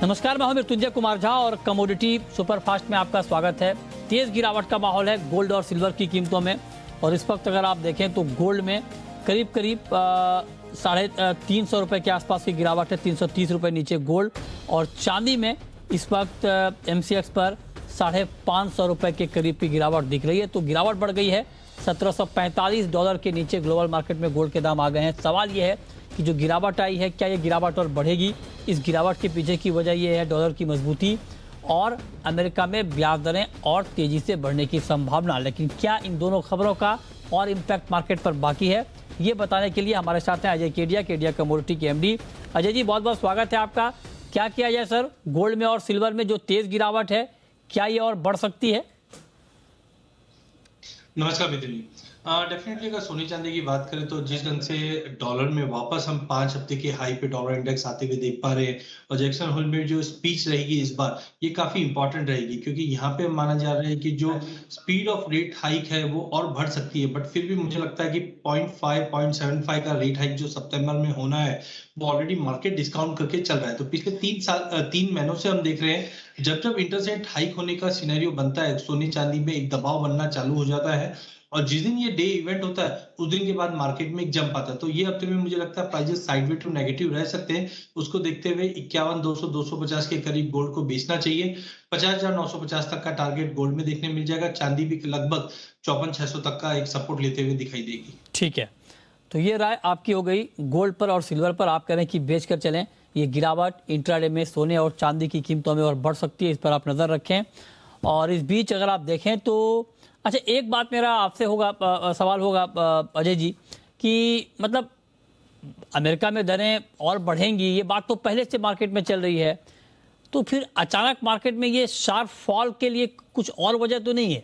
नमस्कार, मैं हूं मृत्युंजय कुमार झा और कमोडिटी सुपरफास्ट में आपका स्वागत है। तेज गिरावट का माहौल है गोल्ड और सिल्वर की कीमतों में और इस वक्त अगर आप देखें तो गोल्ड में करीब 350 रुपये के आसपास की गिरावट है, 330 रुपये नीचे गोल्ड। और चांदी में इस वक्त MCX पर $550 रुपये के करीब की गिरावट दिख रही है। तो गिरावट बढ़ गई है, $1745 के नीचे ग्लोबल मार्केट में गोल्ड के दाम आ गए हैं। सवाल यह है कि जो गिरावट आई है, क्या ये गिरावट और बढ़ेगी? इस गिरावट के पीछे की वजह यह है डॉलर की मजबूती और अमेरिका में ब्याज दरें और तेजी से बढ़ने की संभावना। लेकिन क्या इन दोनों खबरों का और इम्पैक्ट मार्केट पर बाकी है, ये बताने के लिए हमारे साथ हैं अजय केडिया कमोडिटी के MD। अजय जी, बहुत बहुत स्वागत है आपका। क्या किया जाए सर, गोल्ड में और सिल्वर में जो तेज गिरावट है, क्या ये और बढ़ सकती है? नमस्कार मित्र जी। डेफिनेटली अगर सोने चांदी की बात करें तो जिस ढंग से डॉलर में वापस हम 5 हफ्ते के हाई पे डॉलर इंडेक्स आते हुए देख पा रहे हैं और जैक्सन होल में जो स्पीच रहेगी इस बार ये काफी इंपॉर्टेंट रहेगी, क्योंकि यहाँ पे माना जा रहा है कि जो स्पीड ऑफ रेट हाइक है वो और बढ़ सकती है। बट फिर भी मुझे लगता है कि 0.75 का रेट हाइक जो सितंबर में होना है वो ऑलरेडी मार्केट डिस्काउंट करके चल रहा है। तो पिछले 3 महीनों से हम देख रहे हैं जब इंटरेस्ट रेट हाइक होने का सिनेरियो बनता है, सोने चांदी में एक दबाव बनना चालू हो जाता है और जिस दिन ये डे इवेंट होता है उस दिन के बाद मार्केट में एक जंप आता है। तो ये हफ्ते में मुझे लगता है प्राइजेस साइडवे टू नेगेटिव रह सकते हैं। उसको देखते हुए 51,200-250 के करीब गोल्ड को बेचना चाहिए। 50,950 तक का टारगेट गोल्ड में देखने मिल जाएगा। चांदी भी लगभग 54,600 तक का एक सपोर्ट लेते हुए दिखाई देगी। ठीक है, तो ये राय आपकी हो गई गोल्ड पर और सिल्वर पर। आप कह रहे हैं कि बेच कर चलें। ये गिरावट इंट्राडे में सोने और चांदी की कीमतों में और बढ़ सकती है, इस पर आप नज़र रखें। और इस बीच अगर आप देखें तो अच्छा, एक बात मेरा आपसे होगा, सवाल होगा अजय जी, कि मतलब अमेरिका में दरें और बढ़ेंगी, ये बात तो पहले से मार्केट में चल रही है, तो फिर अचानक मार्केट में ये शार्प फॉल के लिए कुछ और वजह तो नहीं है?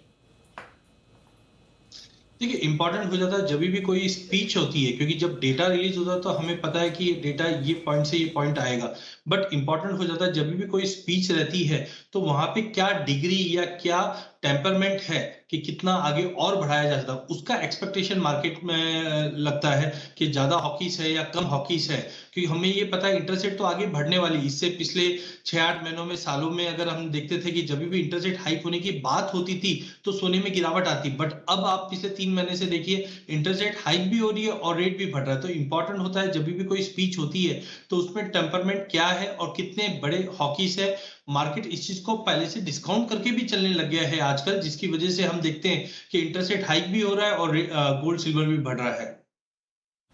देखिए, इंपॉर्टेंट हो जाता है जब भी कोई स्पीच होती है, क्योंकि जब डेटा रिलीज होता है तो हमें पता है कि ये डेटा ये पॉइंट से ये पॉइंट आएगा। बट इंपॉर्टेंट हो जाता है जब भी कोई स्पीच रहती है तो वहां पे क्या डिग्री या क्या टेम्परमेंट है कि कितना आगे और बढ़ाया जा सकता है, उसका एक्सपेक्टेशन मार्केट में लगता है कि ज्यादा हॉकीस है या कम हॉकीस है। क्योंकि हमें ये पता है इंटरेस्ट रेट तो आगे बढ़ने वाली। इससे पिछले 6-8 महीनों में, सालों में अगर हम देखते थे कि जब भी इंटरेस्ट रेट हाइक होने की बात होती थी तो सोने में गिरावट आती। बट अब आप पिछले 3 महीने से देखिए इंटरेस्ट रेट हाइक भी हो रही है और रेट भी बढ़ रहा है। तो इंपॉर्टेंट होता है जब भी कोई स्पीच होती है तो उसमें टेम्परमेंट क्या है और कितने बड़े हॉकीस है। मार्केट इस चीज को पहले से डिस्काउंट करके भी चलने लग गया है आजकल, जिसकी वजह से हम देखते हैं कि इंटरेस्ट रेट हाइक भी हो रहा है और गोल्ड सिल्वर भी बढ़ रहा है।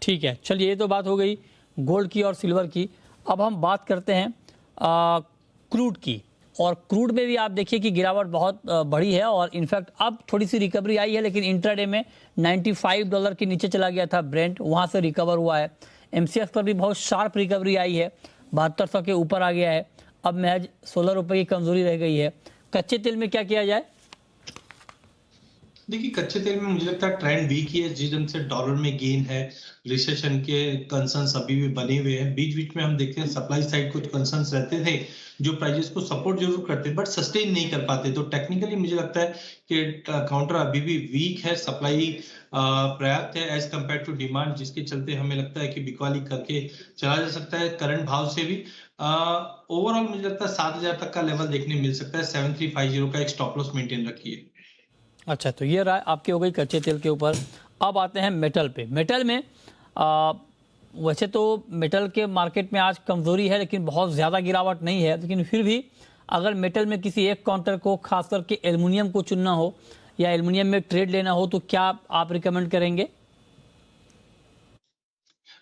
ठीक है, चलिए, ये तो बात हो गई गोल्ड की और सिल्वर की। अब हम बात करते हैं क्रूड की। और क्रूड में भी आप देखिए कि गिरावट बहुत बढ़ी है और इनफैक्ट अब थोड़ी सी रिकवरी आई है, लेकिन इंट्राडे में $95 के नीचे चला गया था ब्रेंट, वहाँ से रिकवर हुआ है। MCX पर भी बहुत शार्प रिकवरी आई है, 7200 के ऊपर आ गया है। अब महज $16 की कमजोरी रह गई है। कच्चे तेल में क्या किया जाए? देखिए, कच्चे तेल में मुझे लगता है ट्रेंड वीक ही है। जिस ढंग से डॉलर में गेन है, रिसेशन के कंसर्न्स अभी भी बने हुए हैं। बीच बीच में हम देखते हैं सप्लाई साइड कुछ कंसर्न्स रहते थे जो प्राइजेस को सपोर्ट जरूर करते बट सस्टेन नहीं कर पाते। तो टेक्निकली मुझे लगता है कि काउंटर अभी भी वीक है, सप्लाई पर्याप्त है एज कम्पेयर टू डिमांड, जिसके चलते हमें लगता है कि बिकवाली करके चला जा सकता है करंट भाव से भी। ओवरऑल मुझे लगता है 7,000 तक का लेवल देखने मिल सकता है। 7350 का एक स्टॉप लॉस मेंटेन रखिए। अच्छा, तो ये राय आपकी हो गई कच्चे तेल के ऊपर। अब आते हैं मेटल पे। मेटल में वैसे तो मेटल के मार्केट में आज कमज़ोरी है, लेकिन बहुत ज़्यादा गिरावट नहीं है। लेकिन फिर भी अगर मेटल में किसी एक काउंटर को, खास करके एल्युमिनियम को चुनना हो या एल्युमिनियम में ट्रेड लेना हो, तो क्या आप रिकमेंड करेंगे?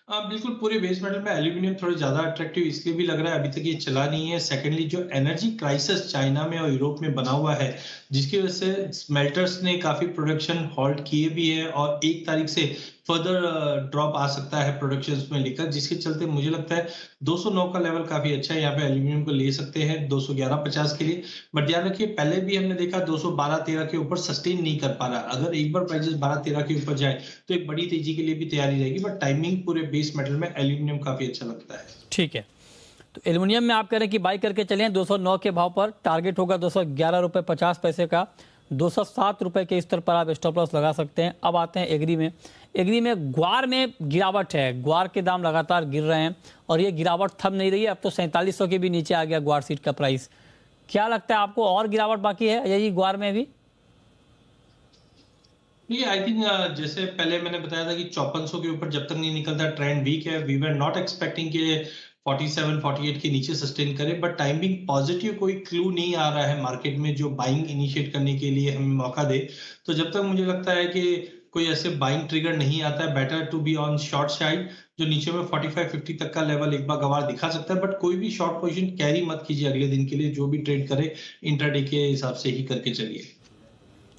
बिल्कुल, पूरे बेस मेटल में एल्यूमिनियम थोड़ा ज्यादा अट्रैक्टिव इसलिए भी लग रहा है, अभी तक ये चला नहीं है। सेकेंडली, जो एनर्जी क्राइसिस चाइना में और यूरोप में बना हुआ है, जिसकी वजह से स्मेल्टर्स ने काफी प्रोडक्शन हॉल्ट किए भी है और 1 तारीख से फर्दर ड्रॉप आ सकता है प्रोडक्शन में लेकर, जिसके चलते मुझे लगता है 209 का लेवल काफी अच्छा है। यहाँ पे एल्यूमिनियम को ले सकते हैं 211.50 के लिए। बट ध्यान रखिए, पहले भी हमने देखा 212-13 के ऊपर सस्टेन नहीं कर पा रहा। अगर एक बार प्राइसेस 12-13 के ऊपर जाए तो एक बड़ी तेजी के लिए भी तैयारी रहेगी। बट टाइमिंग पूरे बेस मेटल में एल्यूमिनियम काफी अच्छा लगता है। ठीक है, तो एल्युमिनियम में आप कह रहे हैं कि बाई करके चलें 209 के भाव पर। टारगेट होगा $211.50 का। 207 रुपये के स्तर पर आप स्टॉप लॉस लगा सकते हैं। अब आते हैं एग्री में। एग्री में ग्वार में गिरावट है, ग्वार के दाम लगातार गिर रहे हैं और ये गिरावट थम नहीं रही है। अब तो 4700 के भी नीचे आ गया ग्वार सीड का प्राइस। क्या लगता है आपको, और गिरावट बाकी है अजय जी ग्वार में भी? देखिए आई थिंक जैसे पहले मैंने बताया था कि 5400 के ऊपर जब तक नहीं निकलता ट्रेंड वीक है। वी वर नॉट एक्सपेक्टिंग कि 47 48 के नीचे सस्टेन करे, बट टाइमिंग पॉजिटिव कोई क्लू नहीं आ रहा है मार्केट में जो बाइंग इनिशिएट करने के लिए हमें मौका दे। तो जब तक मुझे लगता है कि कोई ऐसे बाइंग ट्रिगर नहीं आता है, better to be on short side. जो नीचे में 45 50 तक का लेवल एक बार गवार दिखा सकता है, बट कोई भी शॉर्ट पोजीशन कैरी मत कीजिए अगले दिन के लिए। जो भी ट्रेड करे इंट्राडे के हिसाब से ही करके चलिए।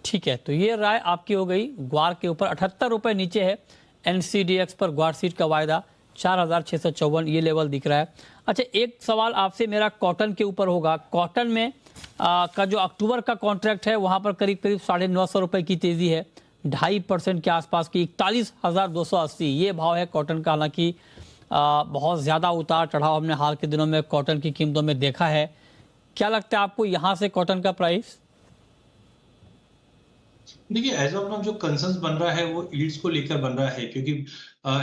ठीक है, तो ये राय आपकी हो गई। ग्वार के ऊपर 78 रुपए नीचे है। एनसीडीएक्स पर ग्वार सीट का वायदा 4654 ये लेवल दिख रहा है। अच्छा, एक सवाल आपसे मेरा कॉटन के ऊपर होगा। कॉटन में का जो अक्टूबर का कॉन्ट्रैक्ट है वहां पर करीब करीब 950 रुपए की तेजी है, 2.5% के आसपास की 41,280 ये भाव है कॉटन का। हालांकि बहुत ज़्यादा उतार चढ़ाव हमने हाल के दिनों में कॉटन की कीमतों में देखा है। क्या लगता है आपको यहाँ से कॉटन का प्राइस? देखिए एज ऑफ नाउ जो कंसर्न्स बन रहा है वो यील्ड्स को लेकर बन रहा है, क्योंकि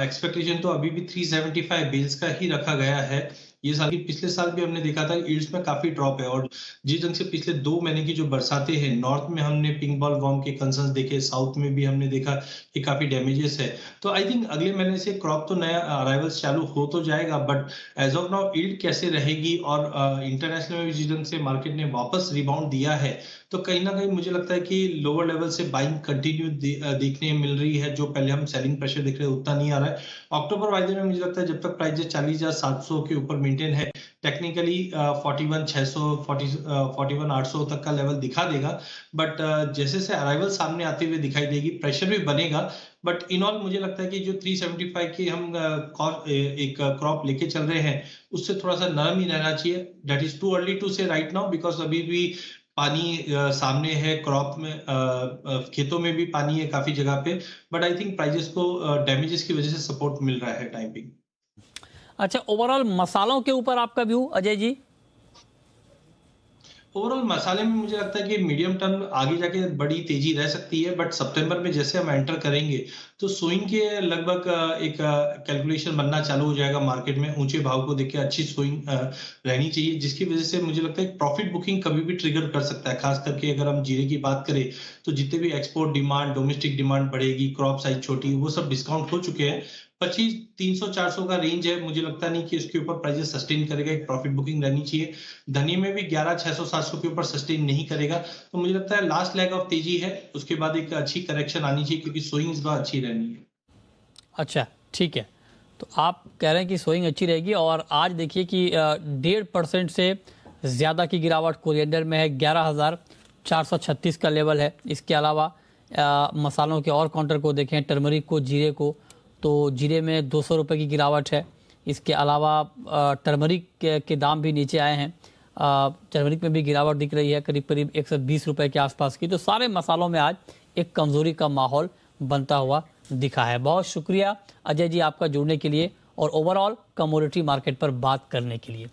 एक्सपेक्टेशन तो अभी भी 375 बेस का ही रखा गया है। ये साल की पिछले साल भी हमने देखा था यील्ड्स में काफी ड्रॉप है, और जिस ढंग से पिछले 2 महीने की जो बरसातें हैं, नॉर्थ में हमने पिंक बॉल वॉर्म के कंसर्न्स देखे, साउथ में भी हमने देखा कि काफी डैमेजेस है। तो आई थिंक अगले महीने से क्रॉप तो नया अराइवल्स चालू हो तो जाएगा, but as of now yield कैसे रहेगी, और इंटरनेशनल में जिस ढंग से मार्केट ने वापस रिबाउंड दिया है, तो कहीं ना कहीं मुझे लगता है कि लोअर लेवल से बाइंग कंटिन्यू देखने मिल रही है। जो पहले हम सेलिंग प्रेशर देख रहे हैं उतना नहीं आ रहा है। अक्टूबर वायदे में मुझे लगता है जब तक प्राइस 40,700 के ऊपर मेंटेन है, टेक्निकली 41,600 41,800 तक का लेवल दिखा देगा। बट जैसे से अराइवल सामने आते हुए दिखाई देगी, प्रेशर भी बनेगा। बट इन ऑल मुझे लगता है कि जो 375 की हम एक क्रॉप लेके चल रहे हैं, उससे थोड़ा सा नरम ही रहना चाहिए। That is too early to say right now, because अभी भी पानी सामने है, क्रॉप में खेतों में भी पानी है काफी जगह पे। बट आई थिंक प्राइजेस को डैमेजेस की वजह से सपोर्ट मिल रहा है टाइम बिंग। अच्छा, ओवरऑल मसालों के ऊपर आपका व्यू अजय जी? ओवरऑल मसाले में मुझे लगता है कि मीडियम टर्म आगे जाके बड़ी तेजी रह सकती है, बट सितंबर में जैसे हम एंटर करेंगे तो स्विंग के लगभग एक कैलकुलेशन बनना चालू हो जाएगा मार्केट में। ऊंचे भाव को देख के अच्छी स्विंग रहनी चाहिए, जिसकी वजह से मुझे लगता है प्रॉफिट बुकिंग कभी भी ट्रिगर कर सकता है। खास करके अगर हम जीरे की बात करें तो जितने भी एक्सपोर्ट डिमांड, डोमेस्टिक डिमांड बढ़ेगी, क्रॉप साइज छोटी, वो सब डिस्काउंट हो चुके हैं। 25 300 400 का रेंज है, मुझे लगता नहीं कि इसके ऊपर प्राइसेस सस्टेन करेगा। एक प्रॉफिट बुकिंग रहनी चाहिए। धनिया में भी 11 600 700 के ऊपर सस्टेन नहीं करेगा। तो मुझे लगता है लास्ट लेग ऑफ तेजी है, उसके बाद एक अच्छी करेक्शन आनी चाहिए, क्योंकि सोइंग इस बार अच्छी रहनी है। अच्छा, ठीक है, तो आप कह रहे हैं कि सोइंग अच्छी रहेगी। और आज देखिए कि 1.5% से ज़्यादा की गिरावट कोरिएंडर में है, 11,436 का लेवल है। इसके अलावा मसालों के और काउंटर को देखें, टर्मरिक को, जीरे को, तो जीरे में 200 रुपये की गिरावट है। इसके अलावा टर्मरिक के दाम भी नीचे आए हैं। टर्मरिक में भी गिरावट दिख रही है, करीब करीब 120 रुपये के आसपास की। तो सारे मसालों में आज एक कमज़ोरी का माहौल बनता हुआ दिखा है। बहुत शुक्रिया अजय जी आपका जुड़ने के लिए और ओवरऑल कमोडिटी मार्केट पर बात करने के लिए।